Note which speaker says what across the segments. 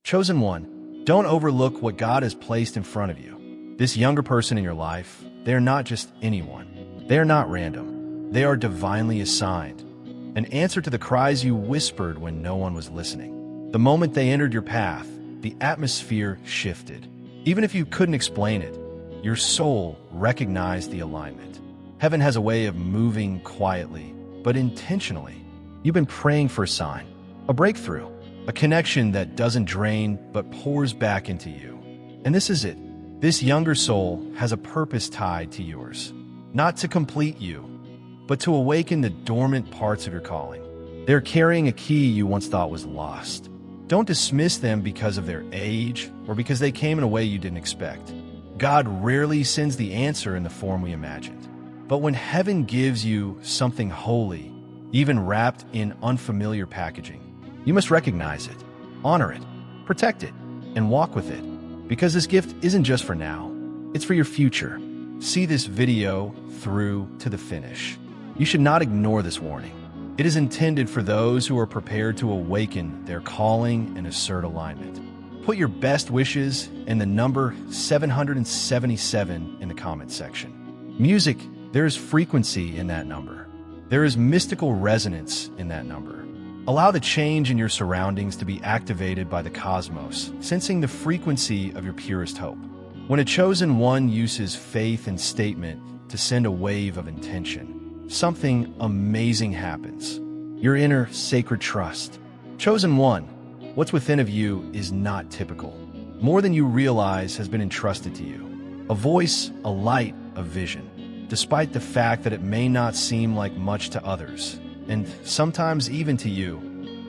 Speaker 1: Chosen one, don't overlook what God has placed in front of you. This younger person in your life, they are not just anyone. They are not random. They are divinely assigned. An answer to the cries you whispered when no one was listening. The moment they entered your path, the atmosphere shifted. Even if you couldn't explain it, your soul recognized the alignment. Heaven has a way of moving quietly, but intentionally. You've been praying for a sign, a breakthrough, a connection that doesn't drain but pours back into you. And this is it. This younger soul has a purpose tied to yours, not to complete you, but to awaken the dormant parts of your calling. They're carrying a key you once thought was lost. Don't dismiss them because of their age or because they came in a way you didn't expect. God rarely sends the answer in the form we imagined. But when heaven gives you something holy, even wrapped in unfamiliar packaging, you must recognize it, honor it, protect it, and walk with it. Because this gift isn't just for now, it's for your future. See this video through to the finish. You should not ignore this warning. It is intended for those who are prepared to awaken their calling and assert alignment. Put your best wishes and the number 777 in the comment section. Music, there is frequency in that number. There is mystical resonance in that number. Allow the change in your surroundings to be activated by the cosmos, sensing the frequency of your purest hope. When a chosen one uses faith and statement to send a wave of intention, something amazing happens. Your inner sacred trust. Chosen one, what's within of you is not typical. More than you realize has been entrusted to you. A voice, a light, a vision. Despite the fact that it may not seem like much to others, and sometimes even to you,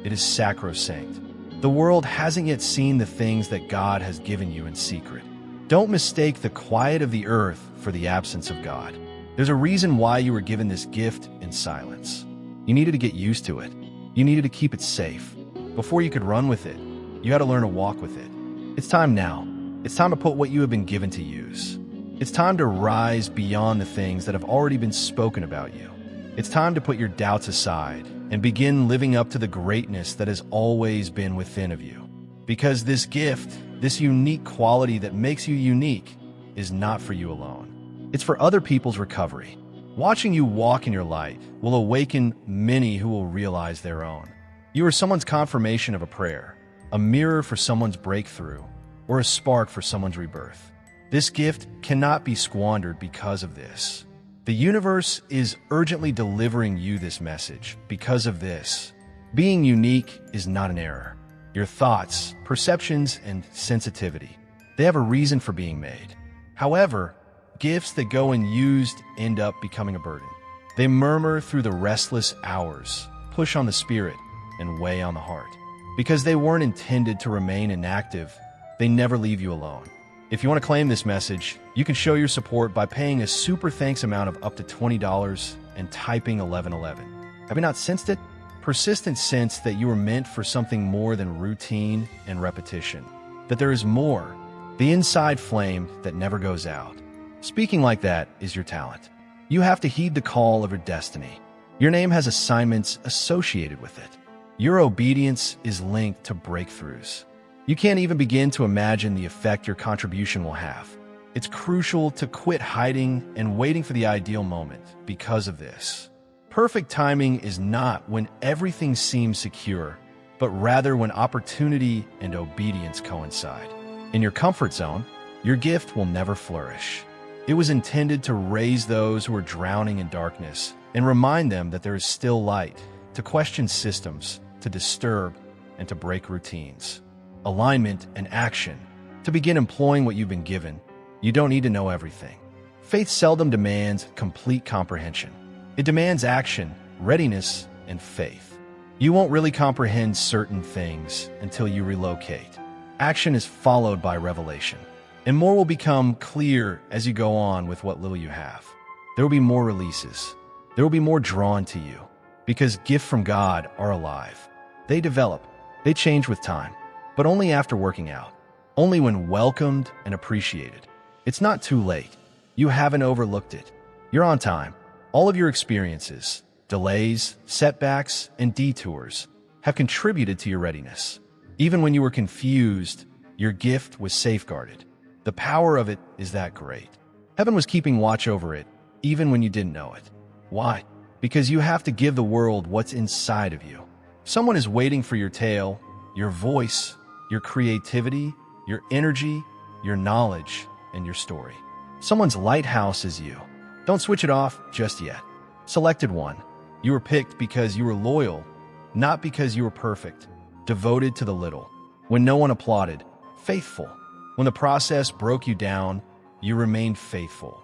Speaker 1: it is sacrosanct. The world hasn't yet seen the things that God has given you in secret. Don't mistake the quiet of the earth for the absence of God. There's a reason why you were given this gift in silence. You needed to get used to it. You needed to keep it safe. Before you could run with it, you had to learn to walk with it. It's time now. It's time to put what you have been given to use. It's time to rise beyond the things that have already been spoken about you. It's time to put your doubts aside and begin living up to the greatness that has always been within of you. Because this gift, this unique quality that makes you unique, is not for you alone. It's for other people's recovery. Watching you walk in your light will awaken many who will realize their own. You are someone's confirmation of a prayer, a mirror for someone's breakthrough, or a spark for someone's rebirth. This gift cannot be squandered because of this. The universe is urgently delivering you this message because of this. Being unique is not an error. Your thoughts, perceptions, and sensitivity, they have a reason for being made. However, gifts that go unused end up becoming a burden. They murmur through the restless hours, push on the spirit, and weigh on the heart. Because they weren't intended to remain inactive, they never leave you alone. If you want to claim this message, you can show your support by paying a super thanks amount of up to $20 and typing 1111. Have you not sensed it? Persistent sense that you were meant for something more than routine and repetition. That there is more, the inside flame that never goes out. Speaking like that is your talent. You have to heed the call of your destiny. Your name has assignments associated with it. Your obedience is linked to breakthroughs. You can't even begin to imagine the effect your contribution will have. It's crucial to quit hiding and waiting for the ideal moment because of this. Perfect timing is not when everything seems secure, but rather when opportunity and obedience coincide. In your comfort zone, your gift will never flourish. It was intended to raise those who are drowning in darkness and remind them that there is still light, to question systems, to disturb, and to break routines. Alignment and action. To begin employing what you've been given, you don't need to know everything. Faith seldom demands complete comprehension. It demands action, readiness, and faith. You won't really comprehend certain things until you relocate. Action is followed by revelation. And more will become clear as you go on with what little you have. There will be more releases. There will be more drawn to you. Because gifts from God are alive. They develop. They change with time. But only after working out. Only when welcomed and appreciated. It's not too late. You haven't overlooked it. You're on time. All of your experiences, delays, setbacks, and detours have contributed to your readiness. Even when you were confused, your gift was safeguarded. The power of it is that great. Heaven was keeping watch over it, even when you didn't know it. Why? Because you have to give the world what's inside of you. Someone is waiting for your tale, your voice, your creativity, your energy, your knowledge, and your story. Someone's lighthouse is you. Don't switch it off just yet. Selected one. You were picked because you were loyal, not because you were perfect. Devoted to the little. When no one applauded. Faithful. When the process broke you down, you remained faithful.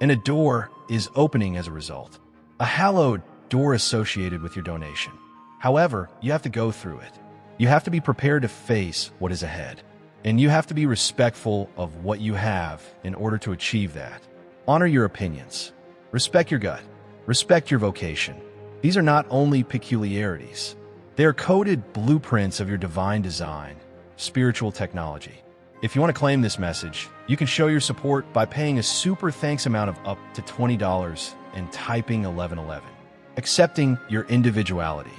Speaker 1: And a door is opening as a result. A hallowed door associated with your donation. However, you have to go through it. You have to be prepared to face what is ahead. And you have to be respectful of what you have in order to achieve that. Honor your opinions. Respect your gut. Respect your vocation. These are not only peculiarities. They are coded blueprints of your divine design, spiritual technology. If you want to claim this message, you can show your support by paying a super thanks amount of up to $20 and typing 1111. Accepting your individuality.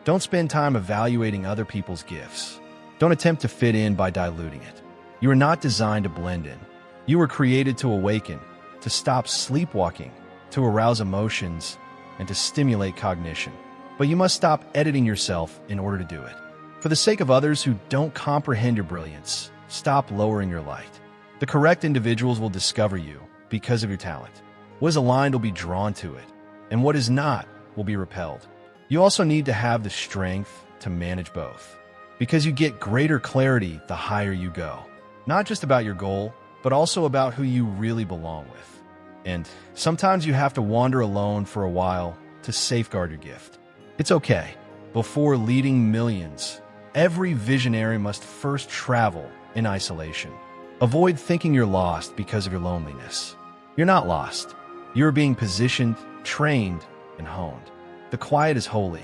Speaker 1: Don't spend time evaluating other people's gifts. Don't attempt to fit in by diluting it. You are not designed to blend in. You were created to awaken, to stop sleepwalking, to arouse emotions, and to stimulate cognition. But you must stop editing yourself in order to do it. For the sake of others who don't comprehend your brilliance, stop lowering your light. The correct individuals will discover you because of your talent. What is aligned will be drawn to it, and what is not will be repelled. You also need to have the strength to manage both, because you get greater clarity the higher you go. Not just about your goal, but also about who you really belong with. And sometimes you have to wander alone for a while to safeguard your gift. It's okay. Before leading millions, every visionary must first travel in isolation. Avoid thinking you're lost because of your loneliness. You're not lost. You're being positioned, trained, and honed. The quiet is holy.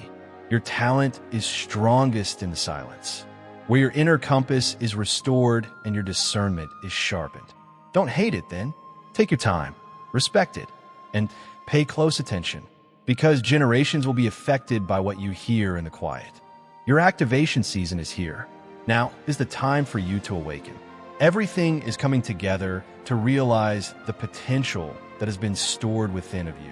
Speaker 1: Your talent is strongest in the silence, where your inner compass is restored and your discernment is sharpened. Don't hate it then. Take your time, respect it, and pay close attention, because generations will be affected by what you hear in the quiet. Your activation season is here. Now is the time for you to awaken. Everything is coming together to realize the potential that has been stored within of you.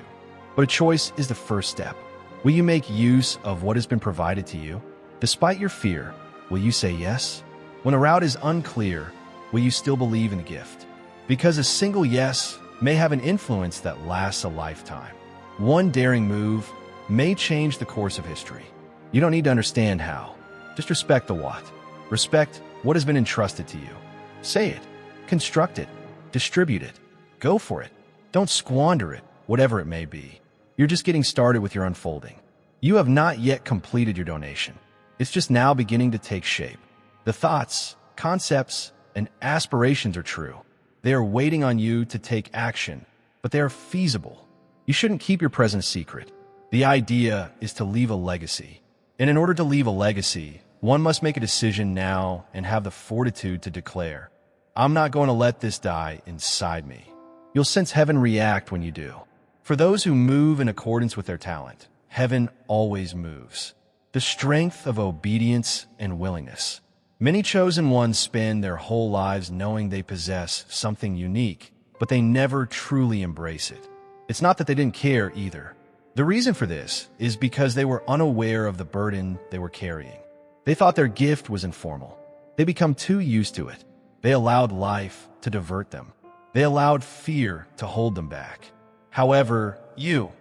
Speaker 1: But a choice is the first step. Will you make use of what has been provided to you? Despite your fear, will you say yes? When the route is unclear, will you still believe in the gift? Because a single yes may have an influence that lasts a lifetime. One daring move may change the course of history. You don't need to understand how. Just respect the what. Respect what has been entrusted to you. Say it, construct it, distribute it, go for it. Don't squander it, whatever it may be. You're just getting started with your unfolding. You have not yet completed your donation. It's just now beginning to take shape. The thoughts, concepts, and aspirations are true. They are waiting on you to take action, but they are feasible. You shouldn't keep your present secret. The idea is to leave a legacy. And in order to leave a legacy, one must make a decision now and have the fortitude to declare, I'm not going to let this die inside me. You'll sense heaven react when you do. For those who move in accordance with their talent, heaven always moves. The strength of obedience and willingness. Many chosen ones spend their whole lives knowing they possess something unique, but they never truly embrace it. It's not that they didn't care either. The reason for this is because they were unaware of the burden they were carrying. They thought their gift was informal. They become too used to it. They allowed life to divert them. They allowed fear to hold them back. However, you,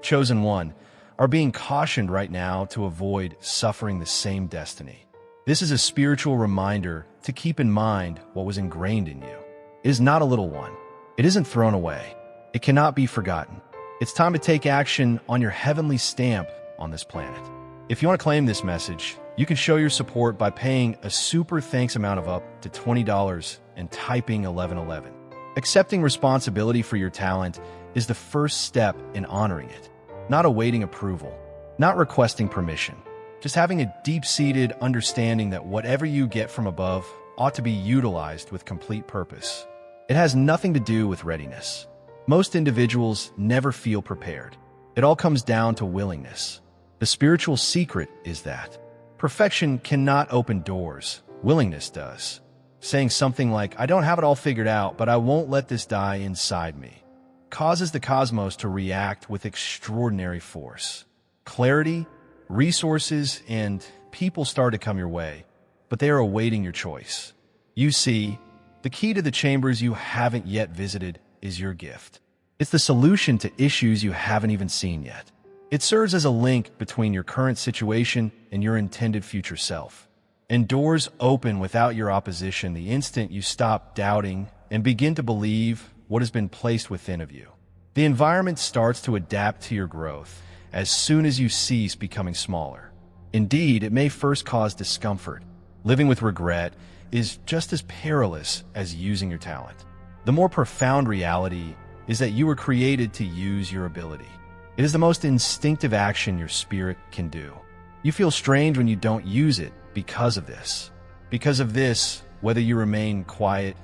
Speaker 1: chosen one, are being cautioned right now to avoid suffering the same destiny. This is a spiritual reminder to keep in mind what was ingrained in you. It is not a little one. It isn't thrown away. It cannot be forgotten. It's time to take action on your heavenly stamp on this planet. If you want to claim this message, you can show your support by paying a super thanks amount of up to $20 and typing 1111. Accepting responsibility for your talent is the first step in honoring it, not awaiting approval, not requesting permission, just having a deep-seated understanding that whatever you get from above ought to be utilized with complete purpose. It has nothing to do with readiness. Most individuals never feel prepared. It all comes down to willingness. The spiritual secret is that perfection cannot open doors, Willingness does. Saying something like, I don't have it all figured out, but I won't let this die inside me, causes the cosmos to react with extraordinary force. Clarity, resources, and people start to come your way, but they are awaiting your choice. You see, the key to the chambers you haven't yet visited is your gift. It's the solution to issues you haven't even seen yet. It serves as a link between your current situation and your intended future self. And doors open without your opposition the instant you stop doubting and begin to believe what has been placed within of you. The environment starts to adapt to your growth as soon as you cease becoming smaller. Indeed, it may first cause discomfort. Living with regret is just as perilous as using your talent. The more profound reality is that you were created to use your ability. It is the most instinctive action your spirit can do. You feel strange when you don't use it because of this. Because of this, whether you remain quiet,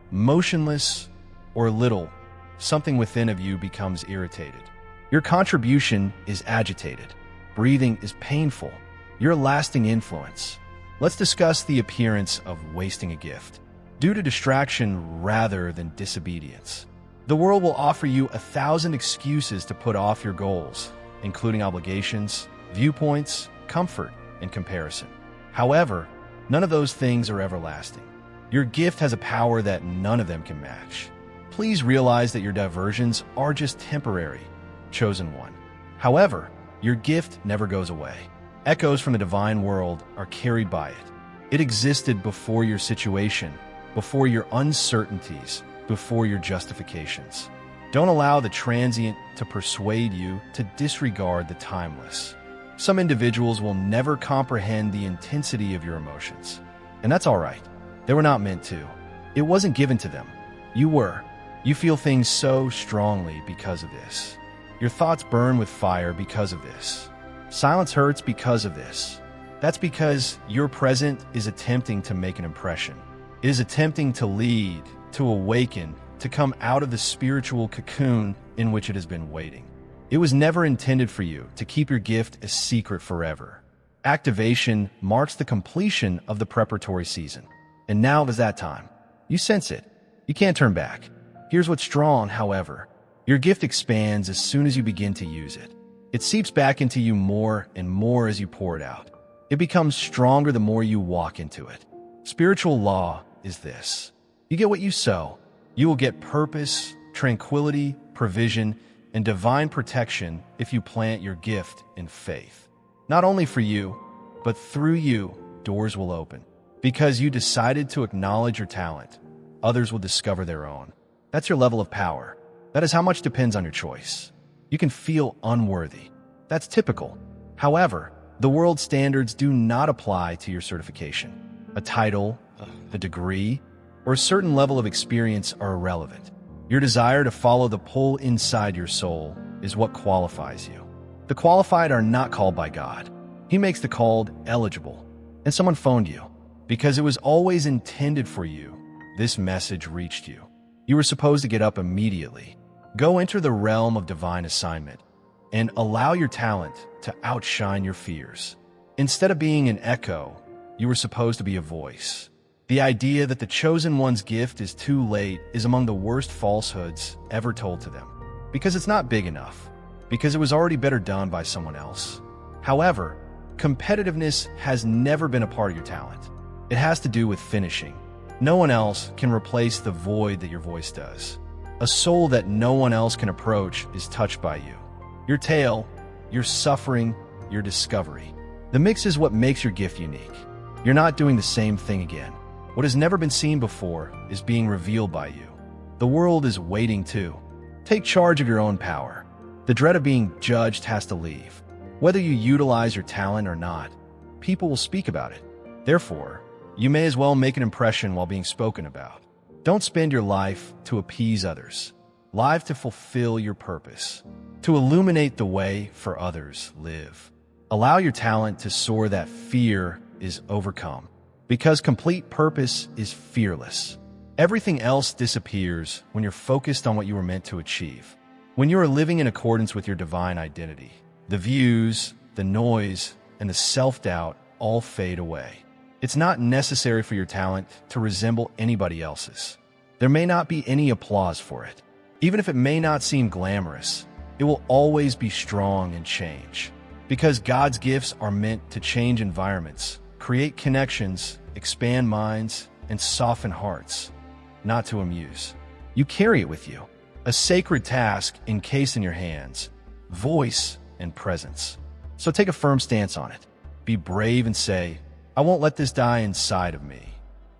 Speaker 1: motionless, or little, something within of you becomes irritated. Your contribution is agitated. Breathing is painful. Your lasting influence. Let's discuss the appearance of wasting a gift. Due to distraction rather than disobedience, the world will offer you 1,000 excuses to put off your goals, including obligations, viewpoints, comfort, and comparison. However, none of those things are everlasting. Your gift has a power that none of them can match. Please realize that your diversions are just temporary, chosen one. However, your gift never goes away. Echoes from the divine world are carried by it. It existed before your situation, before your uncertainties, before your justifications. Don't allow the transient to persuade you to disregard the timeless. Some individuals will never comprehend the intensity of your emotions. And that's all right. They were not meant to. It wasn't given to them. You were. You feel things so strongly because of this. Your thoughts burn with fire because of this. Silence hurts because of this. That's because your present is attempting to make an impression. It is attempting to lead, to awaken, to come out of the spiritual cocoon in which it has been waiting. It was never intended for you to keep your gift a secret forever. Activation marks the completion of the preparatory season. And now is that time. You sense it. You can't turn back. Here's what's strong, however. Your gift expands as soon as you begin to use it. It seeps back into you more and more as you pour it out. It becomes stronger the more you walk into it. Spiritual law is this. You get what you sow. You will get purpose, tranquility, provision, and divine protection if you plant your gift in faith. Not only for you, but through you, doors will open. Because you decided to acknowledge your talent, others will discover their own. That's your level of power. That is how much depends on your choice. You can feel unworthy. That's typical. However, the world's standards do not apply to your certification. A title, a degree, or a certain level of experience are irrelevant. Your desire to follow the pull inside your soul is what qualifies you. The qualified are not called by God. He makes the called eligible. And someone phoned you. Because it was always intended for you, this message reached you. You were supposed to get up immediately. Go enter the realm of divine assignment and allow your talent to outshine your fears. Instead of being an echo, you were supposed to be a voice. The idea that the chosen one's gift is too late is among the worst falsehoods ever told to them. Because it's not big enough. Because it was already better done by someone else. However, competitiveness has never been a part of your talent. It has to do with finishing. No one else can replace the void that your voice does. A soul that no one else can approach is touched by you. Your tale, your suffering, your discovery. The mix is what makes your gift unique. You're not doing the same thing again. What has never been seen before is being revealed by you. The world is waiting too. Take charge of your own power. The dread of being judged has to leave. Whether you utilize your talent or not, people will speak about it. Therefore, you may as well make an impression while being spoken about. Don't spend your life to appease others. Live to fulfill your purpose. To illuminate the way for others live. Allow your talent to soar that fear is overcome. Because complete purpose is fearless. Everything else disappears when you're focused on what you were meant to achieve. When you are living in accordance with your divine identity, the views, the noise, and the self-doubt all fade away. It's not necessary for your talent to resemble anybody else's. There may not be any applause for it. Even if it may not seem glamorous, it will always be strong and change. Because God's gifts are meant to change environments, create connections, expand minds, and soften hearts, not to amuse. You carry it with you, a sacred task encased in your hands, voice and presence. So take a firm stance on it. Be brave and say, I won't let this die inside of me.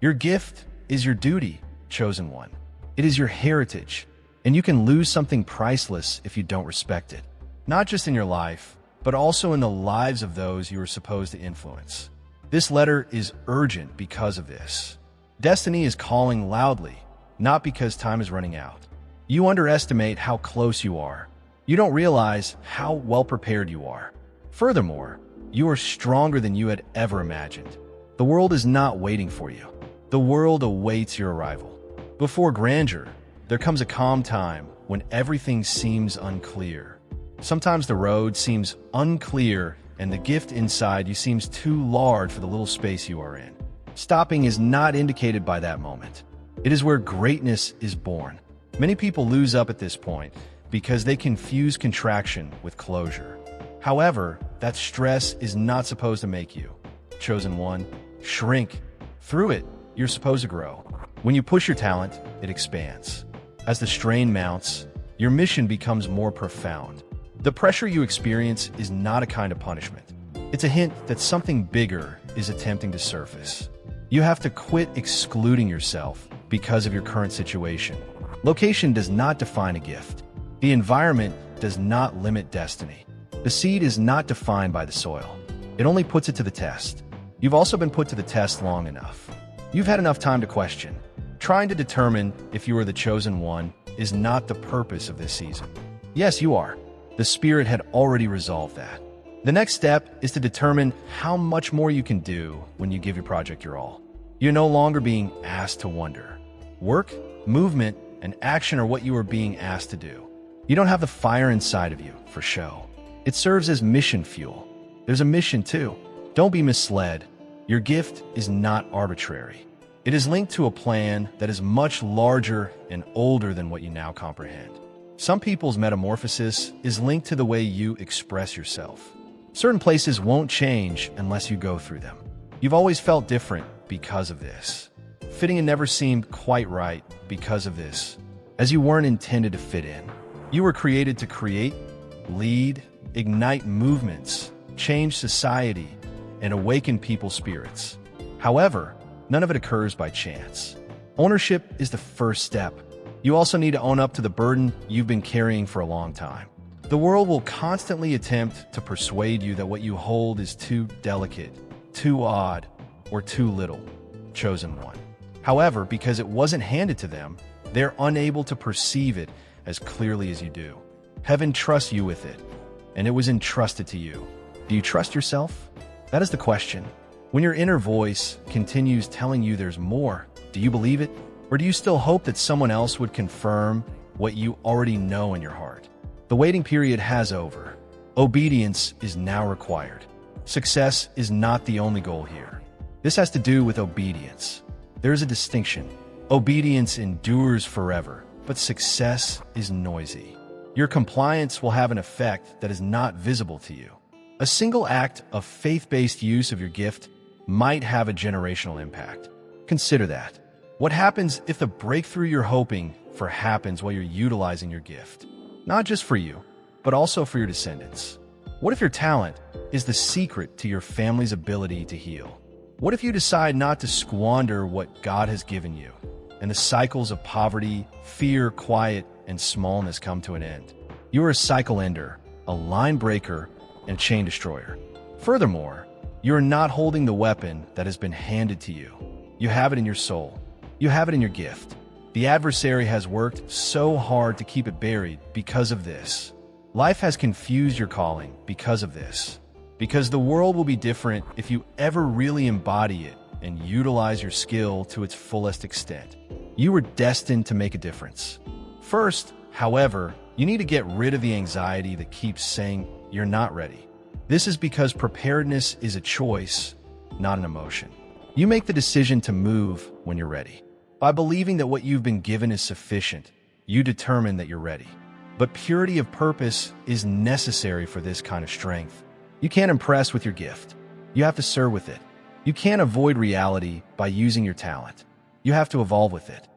Speaker 1: Your gift is your duty, chosen one. It is your heritage, and you can lose something priceless if you don't respect it. Not just in your life, but also in the lives of those you are supposed to influence. This letter is urgent because of this. Destiny is calling loudly, not because time is running out. You underestimate how close you are. You don't realize how well prepared you are. Furthermore, you are stronger than you had ever imagined. The world is not waiting for you. The world awaits your arrival. Before grandeur, there comes a calm time when everything seems unclear. Sometimes the road seems unclear and the gift inside you seems too large for the little space you are in. Stopping is not indicated by that moment. It is where greatness is born. Many people lose up at this point because they confuse contraction with closure. However, that stress is not supposed to make you, chosen one, shrink. Through it, you're supposed to grow. When you push your talent, it expands. As the strain mounts, your mission becomes more profound. The pressure you experience is not a kind of punishment. It's a hint that something bigger is attempting to surface. You have to quit excluding yourself because of your current situation. Location does not define a gift. The environment does not limit destiny. The seed is not defined by the soil. It only puts it to the test. You've also been put to the test long enough. You've had enough time to question. Trying to determine if you are the chosen one is not the purpose of this season. Yes, you are. The Spirit had already resolved that. The next step is to determine how much more you can do when you give your project your all. You're no longer being asked to wonder. Work, movement, and action are what you are being asked to do. You don't have the fire inside of you for show. It serves as mission fuel. There's a mission too. Don't be misled. Your gift is not arbitrary. It is linked to a plan that is much larger and older than what you now comprehend. Some people's metamorphosis is linked to the way you express yourself. Certain places won't change unless you go through them. You've always felt different because of this. Fitting in never seemed quite right because of this, as you weren't intended to fit in. You were created to create, lead, ignite movements, change society, and awaken people's spirits. However, none of it occurs by chance. Ownership is the first step. You also need to own up to the burden you've been carrying for a long time. The world will constantly attempt to persuade you that what you hold is too delicate, too odd, or too little. Chosen one. However, because it wasn't handed to them, they're unable to perceive it as clearly as you do. Heaven trusts you with it, and it was entrusted to you. Do you trust yourself? That is the question. When your inner voice continues telling you there's more, do you believe it? Or do you still hope that someone else would confirm what you already know in your heart? The waiting period has over. Obedience is now required. Success is not the only goal here. This has to do with obedience. There is a distinction. Obedience endures forever, but success is noisy. Your compliance will have an effect that is not visible to you. A single act of faith-based use of your gift might have a generational impact. Consider that. What happens if the breakthrough you're hoping for happens while you're utilizing your gift? Not just for you, but also for your descendants. What if your talent is the secret to your family's ability to heal? What if you decide not to squander what God has given you, and the cycles of poverty, fear, quiet, and smallness come to an end? You are a cycle ender, a line breaker, and chain destroyer. Furthermore, you are not holding the weapon that has been handed to you. You have it in your soul. You have it in your gift. The adversary has worked so hard to keep it buried because of this. Life has confused your calling because of this. Because the world will be different if you ever really embody it and utilize your skill to its fullest extent. You were destined to make a difference. First, however, you need to get rid of the anxiety that keeps saying you're not ready. This is because preparedness is a choice, not an emotion. You make the decision to move when you're ready. By believing that what you've been given is sufficient, you determine that you're ready. But purity of purpose is necessary for this kind of strength. You can't impress with your gift. You have to serve with it. You can't avoid reality by using your talent. You have to evolve with it.